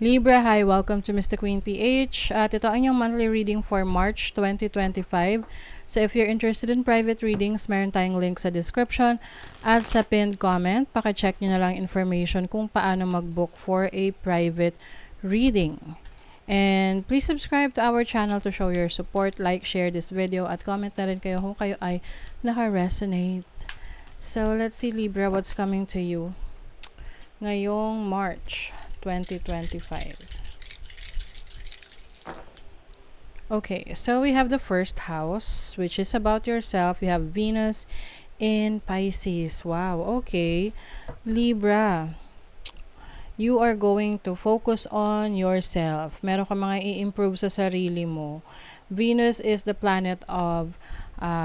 Libra, hi! Welcome to Mr. Queen PH. At ito ang inyong monthly reading for March 2025. So if you're interested in private readings, meron tayong link sa description at sa pinned comment. Paki-check nyo na lang information kung paano mag-book for a private reading. And please subscribe to our channel to show your support. Like, share this video at comment na rin kayo kung kayo ay naka-resonate. So let's see Libra, what's coming to you ngayong March 2025. Okay, so we have the first house, which is about yourself. You have Venus in Pisces. Wow, okay. Libra, you are going to focus on yourself. Meron ka mga i-improve sa sarili mo. Venus is the planet of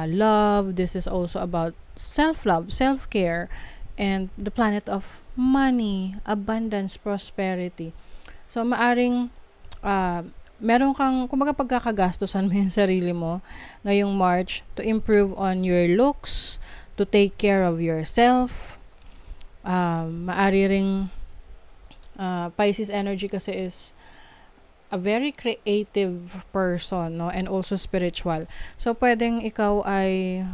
love. This is also about self-love, self-care, and the planet of money, abundance, prosperity. So, maaring meron kang, kumbaga pagkakagastusan mo yung sarili mo ngayong March to improve on your looks, to take care of yourself. Maari ring Pisces energy kasi is a very creative person, no? And also spiritual. So, pwedeng ikaw ay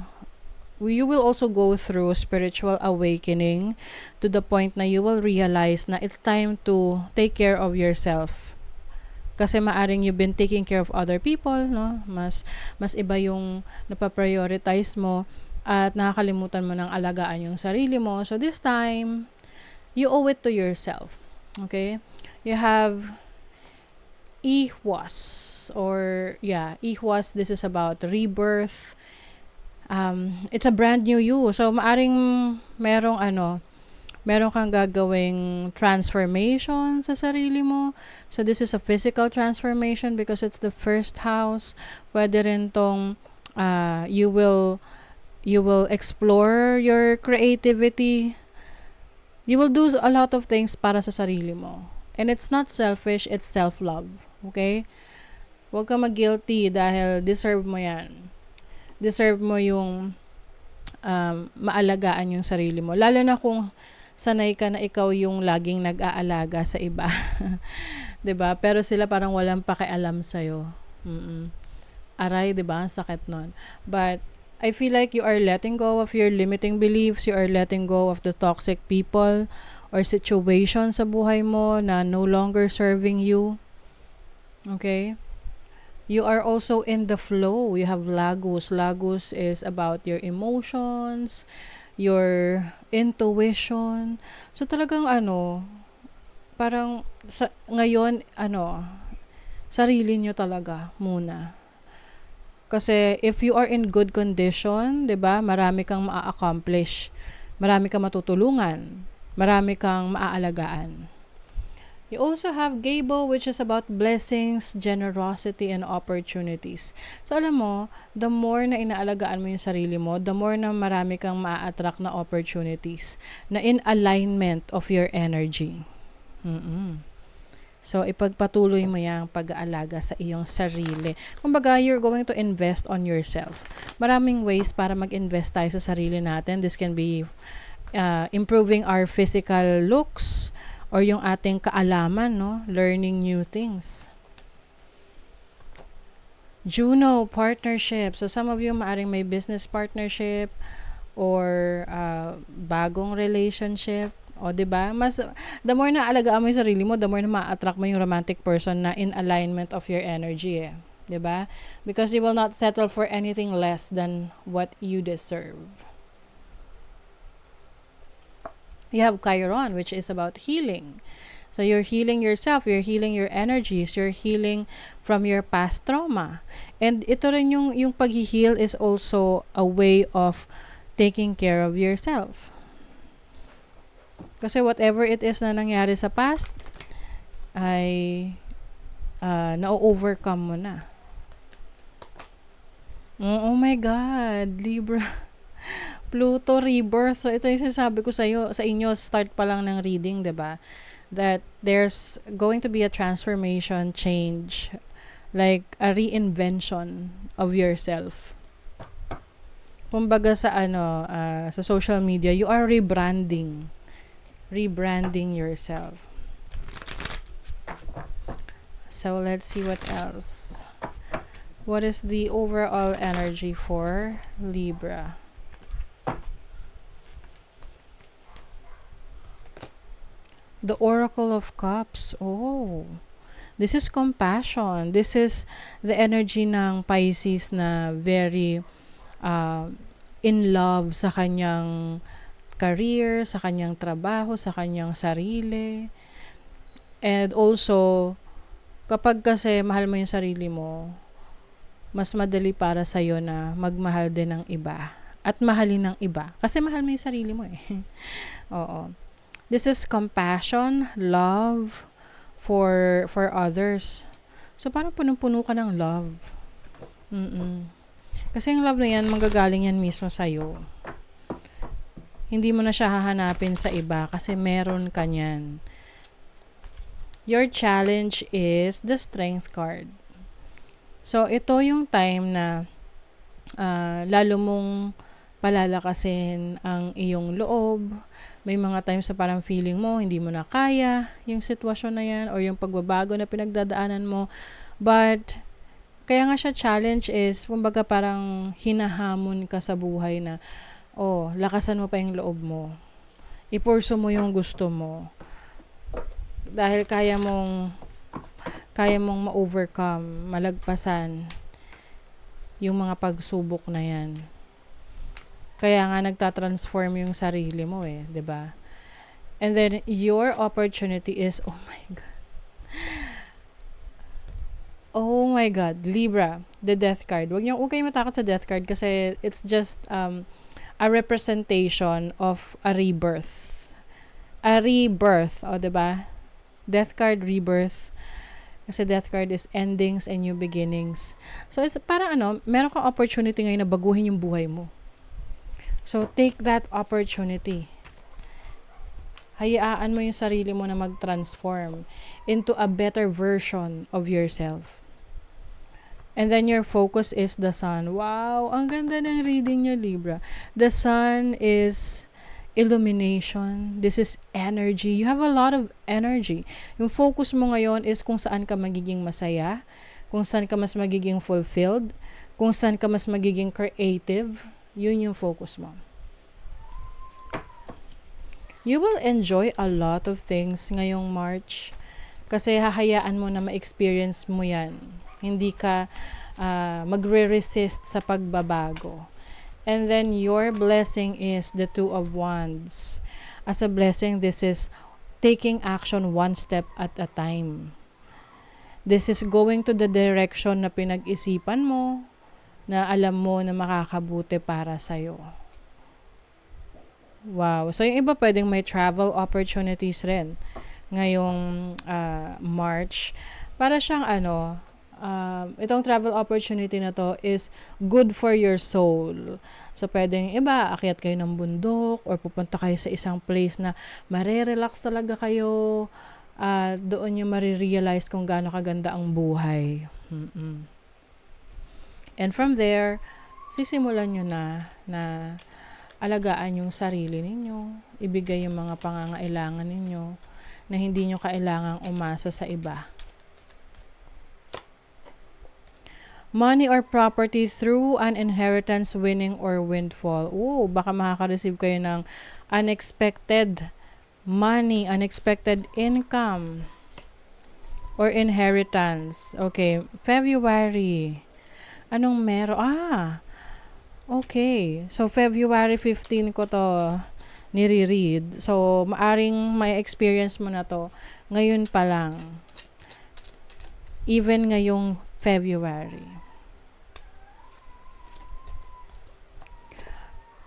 you will also go through spiritual awakening to the point na you will realize na it's time to take care of yourself. Kasi maaring you've been taking care of other people, no? Mas iba yung napaprioritize mo at nakakalimutan mo ng alagaan yung sarili mo. So this time, you owe it to yourself. Okay? You have Ihwas Ihwas. This is about rebirth. It's a brand new you. So, maaring merong kang gagawing transformation sa sarili mo. So, this is a physical transformation because it's the first house. Pwede rin tong you will explore your creativity. You will do a lot of things para sa sarili mo. And it's not selfish, it's self-love. Okay? Huwag ka mag-guilty dahil deserve mo yan. Deserve mo yung maalagaan yung sarili mo. Lalo na kung sanay ka na ikaw yung laging nag-aalaga sa iba. 'Di ba? Pero sila parang walang pakialam sa'yo. Aray, 'di ba? Sakit nun. But I feel like you are letting go of your limiting beliefs. You are letting go of the toxic people or situation sa buhay mo na no longer serving you. Okay? You are also in the flow. You have Lagos. Lagos is about your emotions, your intuition. So talagang parang ngayon, sarili nyo talaga muna. Kasi if you are in good condition, 'di ba? Marami kang maa-accomplish. Marami kang matutulungan. Marami kang maaalagaan. You also have Gable, which is about blessings, generosity, and opportunities. So, alam mo, the more na inaalagaan mo yung sarili mo, the more na marami kang maa-attract na opportunities na in alignment of your energy. So, ipagpatuloy mo yung pag-aalaga sa iyong sarili. Kumbaga, you're going to invest on yourself. Maraming ways para mag-invest tayo sa sarili natin. This can be improving our physical looks, or yung ating kaalaman, no? Learning new things. Juno, partnership. So, some of you maaring may business partnership or bagong relationship. O, diba? The more na alagaan mo yung sarili mo, the more na ma-attract mo yung romantic person na in alignment of your energy, eh. Diba? Because you will not settle for anything less than what you deserve. You have Chiron, which is about healing. So you're healing yourself, you're healing your energies, you're healing from your past trauma. And ito rin yung pag-heal is also a way of taking care of yourself. Kasi whatever it is na nangyari sa past, ay na-overcome mo na. Oh my God, Libra. Pluto rebirth. So, ito yung sinasabi ko sa inyo, start pa lang ng reading, 'di ba? That there's going to be a transformation, change, like a reinvention of yourself. Kumbaga sa sa social media, you are rebranding yourself. So let's see what else. What is the overall energy for Libra? The Oracle of Cups. Oh, this is compassion. This is the energy ng Pisces na very uh, in love sa kanyang career, sa kanyang trabaho, sa kanyang sarili. And also, kapag kasi mahal mo yung sarili mo, mas madali para sa'yo na magmahal din ng iba. At mahalin ng iba. Kasi mahal mo yung sarili mo eh. Oo. This is compassion, love for others. So, parang punong-puno ka ng love. Kasi yung love na yan, manggagaling yan mismo sa'yo. Hindi mo na siya hahanapin sa iba kasi meron ka niyan. Your challenge is the Strength card. So, ito yung time na lalo mong palalakasin ang iyong loob. May mga times na parang feeling mo, hindi mo na kaya yung sitwasyon na yan or yung pagbabago na pinagdadaanan mo. But, kaya nga siya challenge is, kumbaga parang hinahamon ka sa buhay na, lakasan mo pa yung loob mo. Ipurso mo yung gusto mo. Dahil kaya mong ma-overcome, malagpasan yung mga pagsubok na yan. Kaya nga nagtatransform yung sarili mo eh, 'di ba? And then your opportunity is, oh my God. Oh my God, Libra, the Death card. Huwag kayong matakot sa Death card kasi it's just a representation of a rebirth. A rebirth, 'di ba? Death card, rebirth. Kasi Death card is endings and new beginnings. So it's parang meron kang opportunity ngayon na baguhin yung buhay mo. So, take that opportunity. Hayaan mo yung sarili mo na mag-transform into a better version of yourself. And then your focus is the sun. Wow! Ang ganda ng reading niyo, Libra. The sun is illumination. This is energy. You have a lot of energy. Yung focus mo ngayon is kung saan ka magiging masaya, kung saan ka mas magiging fulfilled, kung saan ka mas magiging creative. Yun yung focus mo. You will enjoy a lot of things ngayong March kasi hahayaan mo na ma-experience mo yan. Hindi ka magre-resist sa pagbabago. And then your blessing is the Two of Wands. As a blessing, this is taking action one step at a time. This is going to the direction na pinag-isipan mo, na alam mo na makakabuti para sa'yo. Wow. So, yung iba pwedeng may travel opportunities rin ngayong March. Para siyang itong travel opportunity na to is good for your soul. So, pwedeng iba, akyat kayo ng bundok or pupunta kayo sa isang place na marerelax talaga kayo. Doon nyo marirealize kung gaano kaganda ang buhay. And from there, sisimulan nyo na alagaan yung sarili ninyo, ibigay yung mga pangangailangan ninyo na hindi nyo kailangang umasa sa iba. Money or property through an inheritance, winning or windfall. Baka makaka-receive kayo ng unexpected money, unexpected income, or inheritance. Okay, February. Anong meron? Okay. So, February 15 ko to nire-read. So, maaring may experience mo na to ngayon pa lang. Even ngayong February.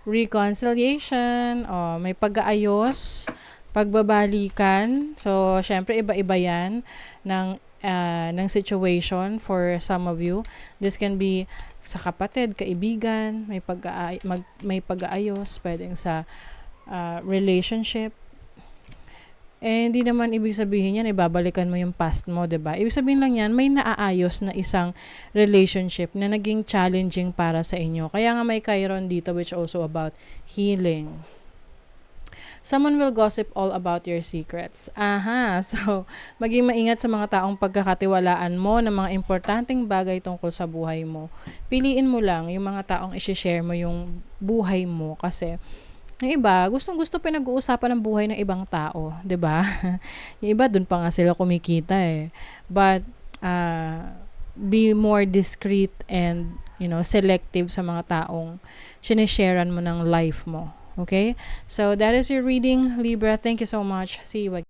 Reconciliation. May pag-aayos, pagbabalikan. So, syempre, iba-iba yan ng situation for some of you. This can be sa kapatid, kaibigan, may pag-aayos, pwedeng sa relationship. Hindi naman ibig sabihin yan, ibabalikan mo yung past mo, 'di ba? Ibig sabihin lang yan, may naaayos na isang relationship na naging challenging para sa inyo. Kaya nga may Chiron dito which also about healing. Someone will gossip all about your secrets. Aha, so maging maingat sa mga taong pagkakatiwalaan mo ng mga importanteng bagay tungkol sa buhay mo. Piliin mo lang yung mga taong i-share mo yung buhay mo kasi yung iba, gustong-gusto pinag-uusapan ng buhay ng ibang tao, 'di ba? Yung iba dun pa nga sila kumikita eh. But be more discreet and selective sa mga taong sinesharean mo ng life mo. Okay? So that is your reading, Libra. Thank you so much. See you again.